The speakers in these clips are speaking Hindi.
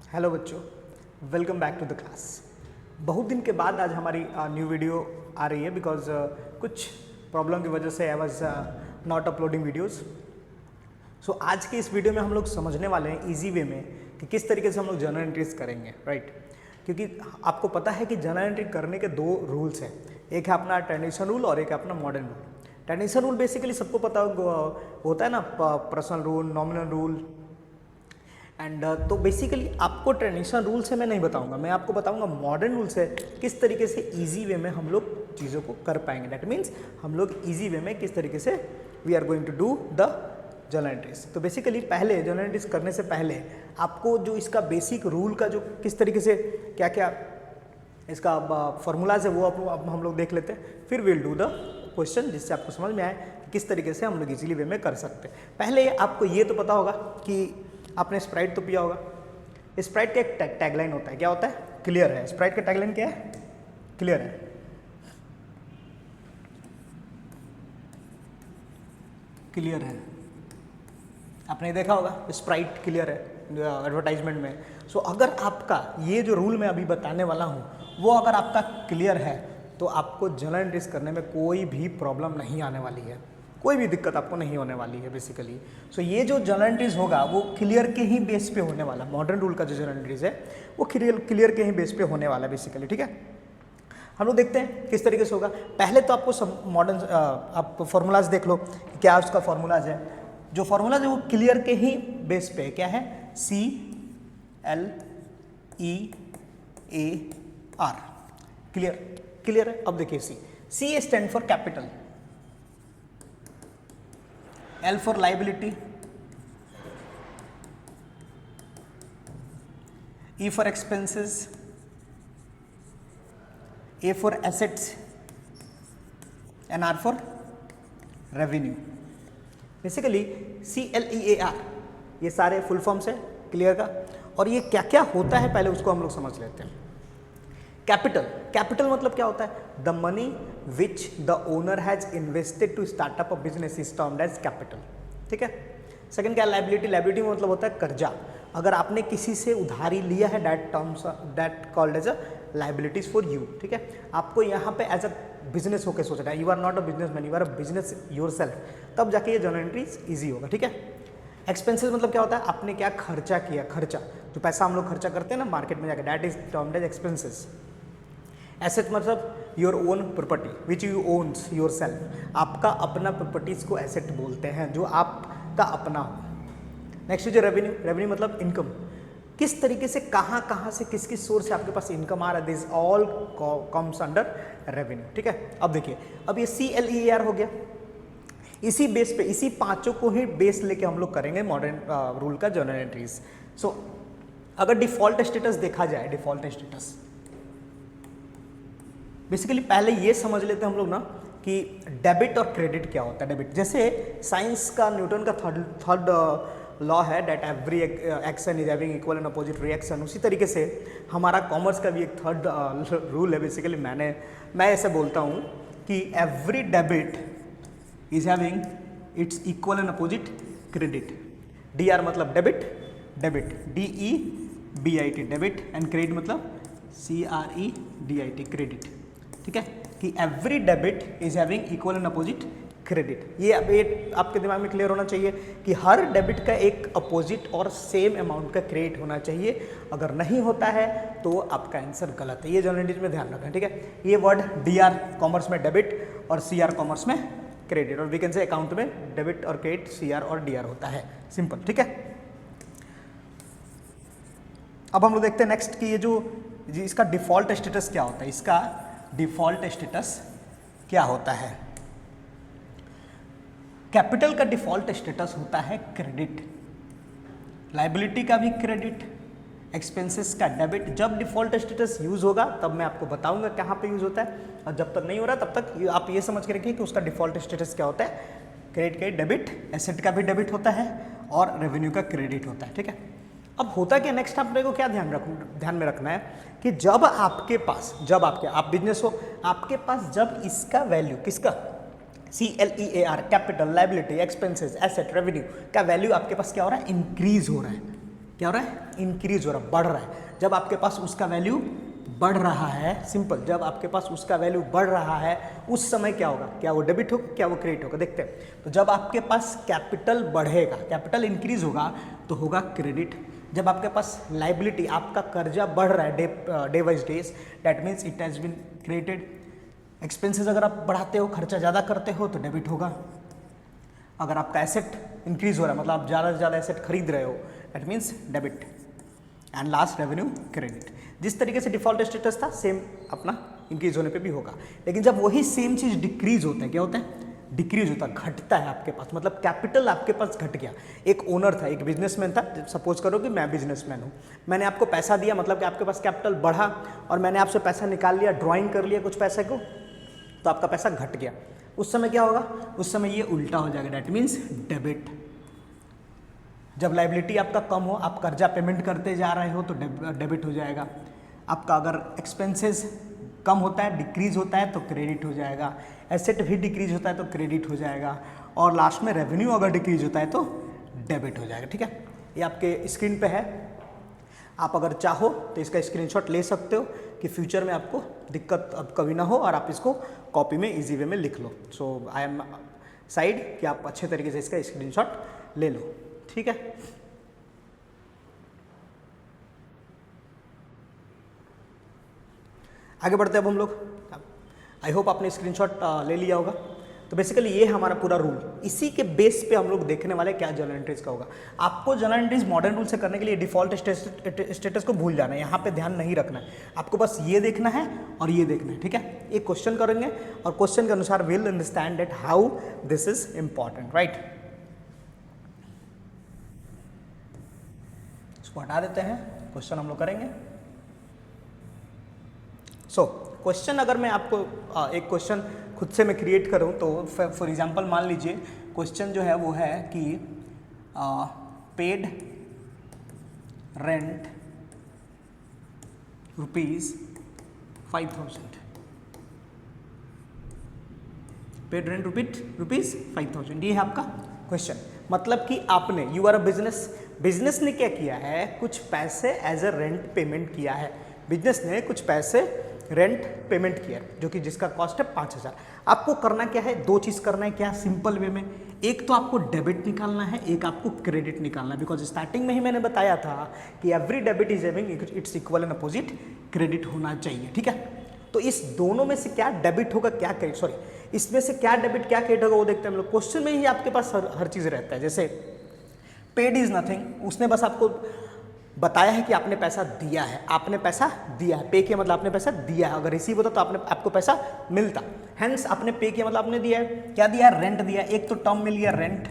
हेलो बच्चों, welcome back to the class. बहुत दिन के बाद आज हमारी न्यू वीडियो आ रही है बिकॉज कुछ प्रॉब्लम की वजह से I was not uploading videos. So आज के इस वीडियो में हम लोग समझने वाले हैं इजी वे में कि किस तरीके से हम लोग जर्नल एंट्रीज करेंगे, राइट। क्योंकि आपको पता है कि जर्नल एंट्री करने के दो रूल्स हैं, एक है अपना ट्रेडिशन रूल और एक है अपना modern rule. Tradition rule basically सबको पता होता है ना, personal rule, nominal rule and तो बेसिकली आपको ट्रेडिशनल रूल से मैं नहीं बताऊंगा, मैं आपको बताऊंगा मॉडर्न रूल से किस तरीके से इजी वे में हम लोग चीज़ों को कर पाएंगे। दैट मीन्स हम लोग इजी वे में किस तरीके से we are going to do the journal entries. तो बेसिकली पहले जर्नल एंट्रीज करने से पहले आपको जो इसका बेसिक रूल का जो किस तरीके से क्या क्या इसका फॉर्मूलाज है वो अब हम लोग देख लेते हैं, फिर विल डू द क्वेश्चन जिससे आपको समझ में आए कि किस तरीके से हम लोग इजीली वे में कर सकते हैं। पहले आपको ये तो पता होगा कि आपने स्प्राइट तो पिया होगा। स्प्राइट का एक टैगलाइन होता है, क्या होता है? क्लियर है। स्प्राइट का टैगलाइन क्या है? क्लियर है। क्लियर है, आपने देखा होगा स्प्राइट क्लियर है एडवर्टाइजमेंट में। सो अगर आपका ये जो रूल मैं अभी बताने वाला हूँ वो अगर आपका क्लियर है तो आपको जर्नल एंट्रीज करने में कोई भी प्रॉब्लम नहीं आने वाली है, कोई भी दिक्कत आपको नहीं होने वाली है बेसिकली। सो ये जो जर्नल एंट्रीज होगा वो क्लियर के ही बेस पे होने वाला। मॉडर्न रूल का जो जर्नल एंट्रीज है वो क्लियर के ही बेस पे होने वाला है बेसिकली, ठीक है। हम लोग देखते हैं किस तरीके से होगा। पहले तो आपको सब मॉडर्न आप फॉर्मूलाज देख लो, क्या उसका फॉर्मूलाज है। जो फॉर्मूलाज है वो क्लियर के ही बेस पे क्या है? CLEAR, क्लियर है। अब देखिए C stand for capital, L for liability, E for expenses, A for assets and R for revenue। Basically CLEAR ये सारे फुल फॉर्म्स है क्लियर का, और ये क्या क्या होता है पहले उसको हम लोग समझ लेते हैं। कैपिटल मतलब क्या होता है? The money which the owner has invested to startup a business is termed as capital, ठीक है। सेकंड क्या? लायबिलिटी मतलब होता है कर्जा। अगर आपने किसी से उधारी लिया है that called as a liabilities for you, ठीक है। आपको यहाँ पे एज अ बिजनेस होकर सोचना है, you are not a businessman, you are a business yourself, तब जाके ये जर्नल एंट्रीज ईजी होगा, ठीक है। एक्सपेंसेस मतलब क्या होता है? आपने क्या खर्चा किया, खर्चा जो पैसा हम लोग खर्चा करते हैं ना मार्केट में जाकर, that is termed as expenses. Asset मतलब your own property which you owns yourself, आपका अपना प्रॉपर्टीज को एसेट बोलते हैं जो आपका अपना हो। नेक्स्ट जो रेवेन्यू मतलब इनकम, किस तरीके से कहाँ से किस सोर्स से आपके पास इनकम आ रहा है, this all comes under revenue, ठीक है। अब देखिए, अब ये CLEAR हो गया, इसी बेस पे इसी पांचों को ही बेस लेके हम लोग करेंगे मॉडर्न रूल का जर्नल एंट्रीज। सो अगर डिफॉल्ट स्टेटस देखा जाए, डिफॉल्ट स्टेटस बेसिकली पहले ये समझ लेते हैं हम लोग ना कि डेबिट और क्रेडिट क्या होता है। डेबिट जैसे साइंस का न्यूटन का थर्ड लॉ है that every action is having equal and opposite reaction, उसी तरीके से हमारा कॉमर्स का भी एक थर्ड रूल है। बेसिकली मैं ऐसे बोलता हूँ कि every debit is having its equal and opposite credit. DR मतलब debit DEBIT debit, and credit मतलब CREDIT क्रेडिट, ठीक है। कि every debit is having equal and opposite credit. ये अब आपके दिमाग में क्लियर होना चाहिए कि हर डेबिट का एक अपोजिट और सेम अमाउंट का क्रेडिट होना चाहिए। अगर नहीं होता है तो आपका आंसर गलत है। ये जर्नल एंट्रीज में ध्यान रखें, ठीक है। ये वर्ड DR कॉमर्स में डेबिट और CR कॉमर्स में क्रेडिट, और वी कैन से अकाउंट में डेबिट और क्रेडिट CR और DR होता है, सिंपल, ठीक है। अब हम लोग देखते हैं नेक्स्ट कि ये जो इसका डिफॉल्ट स्टेटस क्या होता है। इसका डिफॉल्ट स्टेटस क्या होता है? कैपिटल का डिफॉल्ट स्टेटस होता है क्रेडिट, लायबिलिटी का भी क्रेडिट, एक्सपेंसेस का डेबिट। जब डिफॉल्ट स्टेटस यूज होगा तब मैं आपको बताऊंगा कहाँ पे यूज होता है, और जब तक नहीं हो रहा तब तक आप ये समझ के रखिए कि उसका डिफॉल्ट स्टेटस क्या होता है। क्रेडिट का डेबिट, एसेट का भी डेबिट होता है और रेवेन्यू का क्रेडिट होता है, ठीक है। अब होता क्या नेक्स्ट, आपने को क्या ध्यान में रखना है कि जब आपके पास आप बिजनेस हो, आपके पास जब इसका वैल्यू किसका CLEAR capital, liability, expenses, asset, revenue का वैल्यू आपके पास क्या हो रहा है? इंक्रीज हो रहा है। क्या हो रहा है, इंक्रीज हो रहा है, बढ़ रहा है। जब आपके पास उसका वैल्यू बढ़ रहा है, सिंपल, जब आपके पास उसका वैल्यू बढ़ रहा है उस समय क्या होगा, क्या वो डेबिट होगा, क्या वो क्रेडिट होगा, देखते हैं। तो जब आपके पास कैपिटल बढ़ेगा, कैपिटल इंक्रीज होगा तो होगा क्रेडिट। जब आपके पास लाइबिलिटी, आपका कर्जा बढ़ रहा है day wise days, that means it has been created. Expenses अगर आप बढ़ाते हो, खर्चा ज़्यादा करते हो तो डेबिट होगा। अगर आपका एसेट इंक्रीज हो रहा है, मतलब आप ज़्यादा से ज़्यादा एसेट खरीद रहे हो, that means debit. And last revenue credit. जिस तरीके से डिफॉल्ट स्टेटस था सेम अपना इंक्रीज होने पे भी होगा। लेकिन जब वही सेम चीज़ डिक्रीज होता है, क्या होता है, डिक्रीज होता है, घटता है आपके पास, मतलब कैपिटल आपके पास घट गया। एक ओनर था, एक बिजनेसमैन था, सपोज करो कि मैं बिजनेसमैन हूँ, मैंने आपको पैसा दिया, मतलब कि आपके पास कैपिटल बढ़ा और मैंने आपसे पैसा निकाल लिया, ड्राइंग कर लिया कुछ पैसे को, तो आपका पैसा घट गया। उस समय क्या होगा, उस समय ये उल्टा हो जाएगा, दैट मीन्स डेबिट। जब लाइबिलिटी आपका कम हो, आप कर्जा पेमेंट करते जा रहे हो तो डेबिट हो जाएगा। आपका अगर एक्सपेंसेस कम होता है, डिक्रीज होता है तो क्रेडिट हो जाएगा। एसेट भी डिक्रीज होता है तो क्रेडिट हो जाएगा। और लास्ट में रेवेन्यू अगर डिक्रीज होता है तो डेबिट हो जाएगा। ठीक है, ये आपके स्क्रीन पे है, आप अगर चाहो तो इसका स्क्रीनशॉट ले सकते हो कि फ्यूचर में आपको दिक्कत अब कभी ना हो और आप इसको कॉपी में इजी वे में लिख लो। सो आई एम साइड कि आप अच्छे तरीके से इसका स्क्रीनशॉट ले लो। ठीक है, आगे बढ़ते हैं अब हम लोग। आई होप आपने स्क्रीनशॉट ले लिया होगा। तो बेसिकली ये हमारा पूरा रूल, इसी के बेस पे हम लोग देखने वाले क्या जर्नल एंट्रीज का होगा। आपको जर्नल एंट्रीज मॉडर्न रूल से करने के लिए डिफॉल्ट स्टेटस को भूल जाना है, यहाँ पे ध्यान नहीं रखना है, आपको बस ये देखना है और ये देखना है। ठीक है, एक क्वेश्चन करेंगे और क्वेश्चन के अनुसार will understand that how this is important, right. इसको हटा देते हैं, क्वेश्चन हम लोग करेंगे। सो क्वेश्चन अगर मैं आपको एक क्वेश्चन खुद से मैं क्रिएट करूं तो फॉर एग्जांपल मान लीजिए क्वेश्चन जो है वो है कि पेड रेंट ₹5,000, पेड रेंट ₹5,000, ये है आपका क्वेश्चन। मतलब कि आपने, यू आर अ बिजनेस ने क्या किया है, कुछ पैसे एज अ रेंट पेमेंट किया है। बिजनेस ने कुछ पैसे रेंट पेमेंट किया जो कि जिसका कॉस्ट है 5,000। आपको करना क्या है, दो चीज़ करना है, क्या, सिंपल वे में। एक तो आपको डेबिट निकालना है, एक आपको क्रेडिट निकालना है। बिकॉज स्टार्टिंग में ही मैंने बताया था कि every debit is having its equal and opposite credit होना चाहिए। ठीक है, तो इस दोनों में से क्या डेबिट होगा, क्या क्रेडिट, सॉरी, इसमें से क्या डेबिट क्या क्रेडिट होगा वो देखते हैं हम लोग। क्वेश्चन में ही आपके पास हर चीज़ रहता है। जैसे पेड इज नथिंग, उसने बस आपको बताया है कि आपने पैसा दिया है, आपने पैसा दिया है, पे किया मतलब आपने पैसा दिया है। अगर रिसीव होता तो आपको पैसा मिलता, हेंस आपने पे किया मतलब आपने दिया है। क्या दिया, रेंट दिया। एक तो टर्म मिल गया रेंट,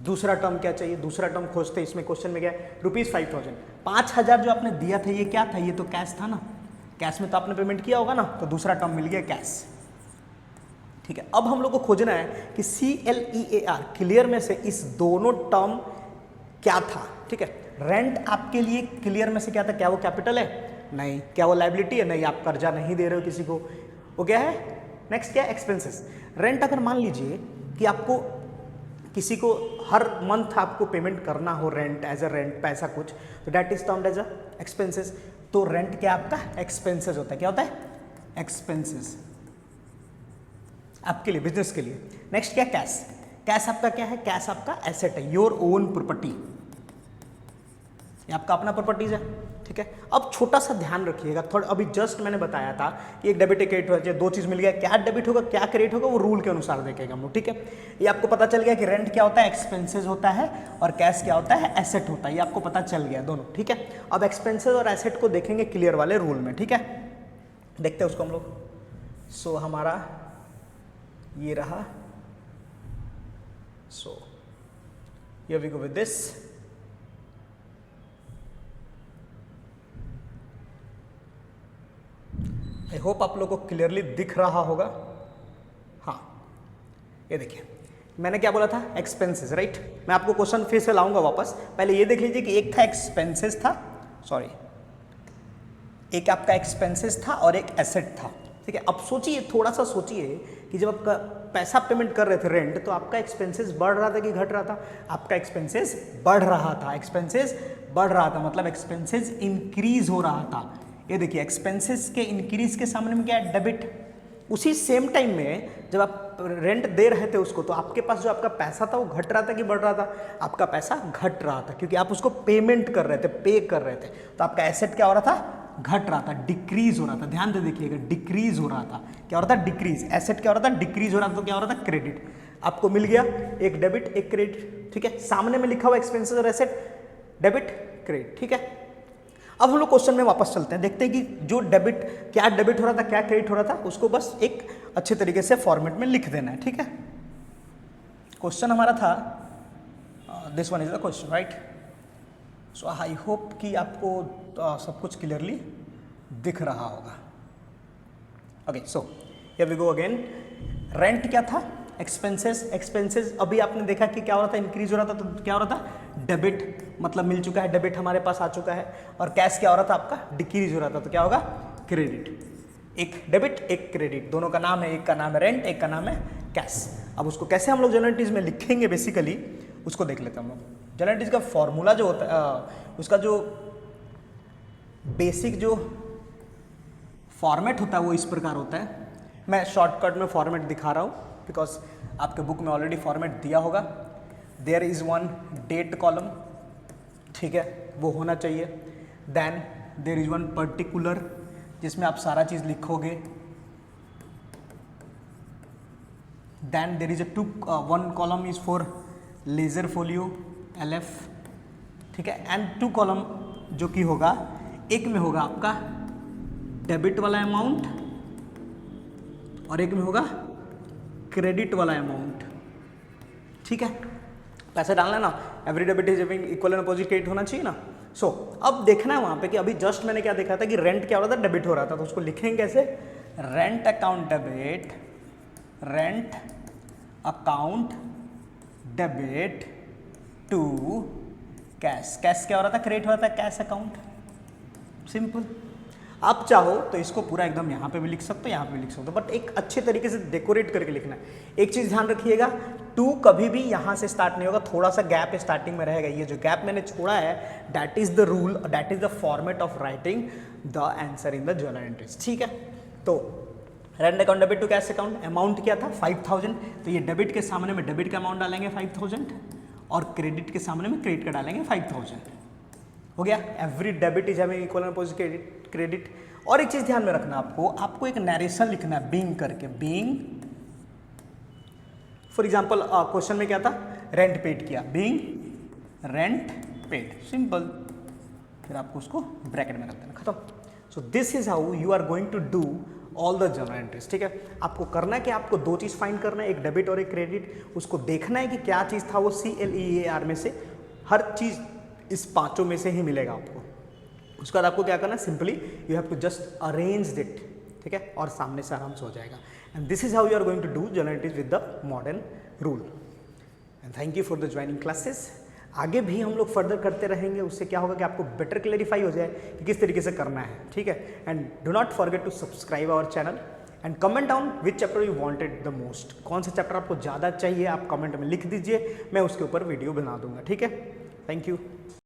दूसरा टर्म क्या चाहिए, दूसरा टर्म खोजते इसमें क्वेश्चन में गया ₹5,000। 5,000 जो आपने दिया था ये क्या था, ये तो कैश था ना, कैश में तो आपने पेमेंट किया होगा ना, तो दूसरा टर्म मिल गया कैश। ठीक है, अब हम लोग को खोजना है कि CLEAR, क्लियर में से इस दोनों टर्म क्या था। ठीक है, रेंट आपके लिए क्लियर में से क्या था, क्या वो कैपिटल है, नहीं। क्या वो लायबिलिटी है, नहीं। आप कर्जा नहीं दे रहे हो किसी को, वो क्या है। नेक्स्ट क्या है, एक्सपेंसेस। रेंट अगर मान लीजिए कि आपको किसी को हर मंथ आपको पेमेंट करना हो रेंट, एज अ रेंट पैसा कुछ, तो that is termed as a expenses. तो रेंट क्या आपका एक्सपेंसेस होता है, क्या होता है, एक्सपेंसेस आपके लिए, बिजनेस के लिए। नेक्स्ट क्या, कैश। कैश आपका क्या है, कैश आपका एसेट है, योर ओन प्रॉपर्टी, ये आपका अपना प्रॉपर्टीज है। ठीक है, अब छोटा सा ध्यान रखिएगा, थोड़ा अभी जस्ट मैंने बताया था कि एक डेबिट एक क्रेडिट हो जाए, दो चीज मिल गया, क्या डेबिट होगा क्या क्रेडिट होगा वो रूल के अनुसार देखेंगे हम लोग। ठीक है, ये आपको पता चल गया कि रेंट क्या होता है, एक्सपेंसेस होता है, और कैश क्या होता है, एसेट होता है। ये आपको पता चल गया दोनों। ठीक है, अब एक्सपेंसेस और एसेट को देखेंगे क्लियर वाले रूल में। ठीक है, देखते हैं उसको हम लोग। सो हमारा ये रहा, so here we go with this. I hope आप लोगों को क्लियरली दिख रहा होगा। हाँ, ये देखिए मैंने क्या बोला था, एक्सपेंसेस, राइट। मैं आपको क्वेश्चन फिर से लाऊंगा वापस, पहले ये देख लीजिए कि एक था एक्सपेंसेस था, सॉरी, एक आपका एक्सपेंसेस था और एक एसेट था। ठीक है, अब सोचिए, थोड़ा सा सोचिए कि जब आपका पैसा पेमेंट कर रहे थे रेंट, तो आपका एक्सपेंसेस बढ़ रहा था कि घट रहा था, आपका एक्सपेंसेस बढ़ रहा था, एक्सपेंसेस बढ़ रहा था, मतलब एक्सपेंसेस इंक्रीज हो रहा था। ये देखिए एक्सपेंसेस के इंक्रीज के सामने में क्या है, डेबिट। उसी सेम टाइम में जब आप रेंट दे रहे थे उसको, तो आपके पास जो आपका पैसा था वो घट रहा था कि बढ़ रहा था? आपका पैसा घट रहा था, क्योंकि आप उसको पेमेंट कर रहे थे, पे कर रहे थे। तो आपका एसेट क्या हो रहा था, घट रहा था, डिक्रीज हो रहा था। ध्यान दे देखिएगा, डिक्रीज हो रहा था। क्या हो रहा था, डिक्रीज। एसेट क्या हो रहा था, डिक्रीज हो रहा था, तो क्या हो रहा था, क्रेडिट। आपको मिल गया एक डेबिट एक क्रेडिट, ठीक है। सामने में लिखा हुआ एक्सपेंसेस और एसेट, डेबिट क्रेडिट, ठीक है। अब हम लोग क्वेश्चन में वापस चलते हैं, देखते हैं कि जो डेबिट, क्या डेबिट हो रहा था, क्या क्रेडिट हो रहा था, उसको बस एक अच्छे तरीके से फॉर्मेट में लिख देना है, ठीक है। क्वेश्चन हमारा था, this one is the question, right. So I hope कि आपको सब कुछ क्लियरली दिख रहा होगा। Okay, so here we go again. Rent क्या था, एक्सपेंसेस अभी आपने देखा कि क्या हो रहा था, इंक्रीज हो रहा था, तो क्या हो रहा था, डेबिट, मतलब मिल चुका है, डेबिट हमारे पास आ चुका है। और कैश क्या हो रहा था आपका, डिक्रीज हो रहा था, तो क्या होगा, क्रेडिट। एक डेबिट एक क्रेडिट, दोनों का नाम है, एक का नाम है रेंट, एक का नाम है कैश। अब उसको कैसे हम लोग जनरल एंट्रीज में लिखेंगे बेसिकली, उसको देख लेते हैं हम लोग। जनरल एंट्रीज का फॉर्मूला जो होता है, उसका जो बेसिक जो फॉर्मेट होता है वो इस प्रकार होता है। मैं शॉर्टकट में फॉर्मेट दिखा रहा हूँ बिकॉज आपके बुक में ऑलरेडी फॉर्मेट दिया होगा। There is one date column, ठीक है, वो होना चाहिए। Then there is one particular, जिसमें आप सारा चीज़ लिखोगे। Then there is one column is for ledger folio, LF, ठीक है। एंड 2 कॉलम जो कि होगा, एक में होगा आपका डेबिट वाला अमाउंट और एक में होगा क्रेडिट वाला अमाउंट, ठीक है। पैसे डालना ना, every debit is equal and opposite credit होना चाहिए ना। सो अब देखना है वहाँ पे कि अभी जस्ट मैंने क्या देखा था कि रेंट क्या हो रहा था, डेबिट हो रहा था, तो उसको लिखेंगे कैसे, rent account debit, rent account debit to cash. Cash क्या हो रहा था, क्रेडिट हो रहा था, कैश अकाउंट, सिंपल। आप चाहो तो इसको पूरा एकदम यहाँ पे भी लिख सकते हो, यहाँ पे भी लिख सकते हो, बट एक अच्छे तरीके से डेकोरेट करके लिखना है। एक चीज़ ध्यान रखिएगा, 2 कभी भी यहाँ से स्टार्ट नहीं होगा, थोड़ा सा गैप स्टार्टिंग में रहेगा। ये जो गैप मैंने छोड़ा है, that is the rule, that is the format of writing the answer in the journal entries, ठीक है। तो rent account debit to cash account, amount क्या था 5000, तो ये डेबिट के सामने में डेबिट का अमाउंट डालेंगे 5000 और क्रेडिट के सामने में क्रेडिट का डालेंगे 5000, हो गया। Every debit is having equal and opposite credit. और एक चीज ध्यान में रखना, आपको एक नरेशन लिखना है, बीइंग करके, बीइंग। फॉर एग्जांपल क्वेश्चन में क्या था, रेंट पेड किया, बीइंग रेंट पेड, सिंपल। फिर आपको उसको ब्रैकेट में रख देना, खत्म। So this is how you are going to do all the journal entries, ठीक है। आपको करना है कि आपको 2 चीज़ फाइंड करना है, एक डेबिट और एक क्रेडिट। उसको देखना है कि क्या चीज़ था वो CLEAR में से, हर चीज़ इस 5 में से ही मिलेगा आपको। उसके बाद आपको क्या करना है, simply you have to just arrange it, ठीक है, और सामने से आराम से हो जाएगा। And this is how you are going to do journal entries with the modern rule. And thank you for the joining classes. आगे भी हम लोग फर्दर करते रहेंगे, उससे क्या होगा कि आपको बेटर क्लेरिफाई हो जाए कि किस तरीके से करना है, ठीक है। And do not forget to subscribe our channel and comment down which chapter you wanted the most. कौन सा चैप्टर आपको ज़्यादा चाहिए, आप कमेंट में लिख दीजिए, मैं उसके ऊपर वीडियो बना दूंगा, ठीक है। Thank you.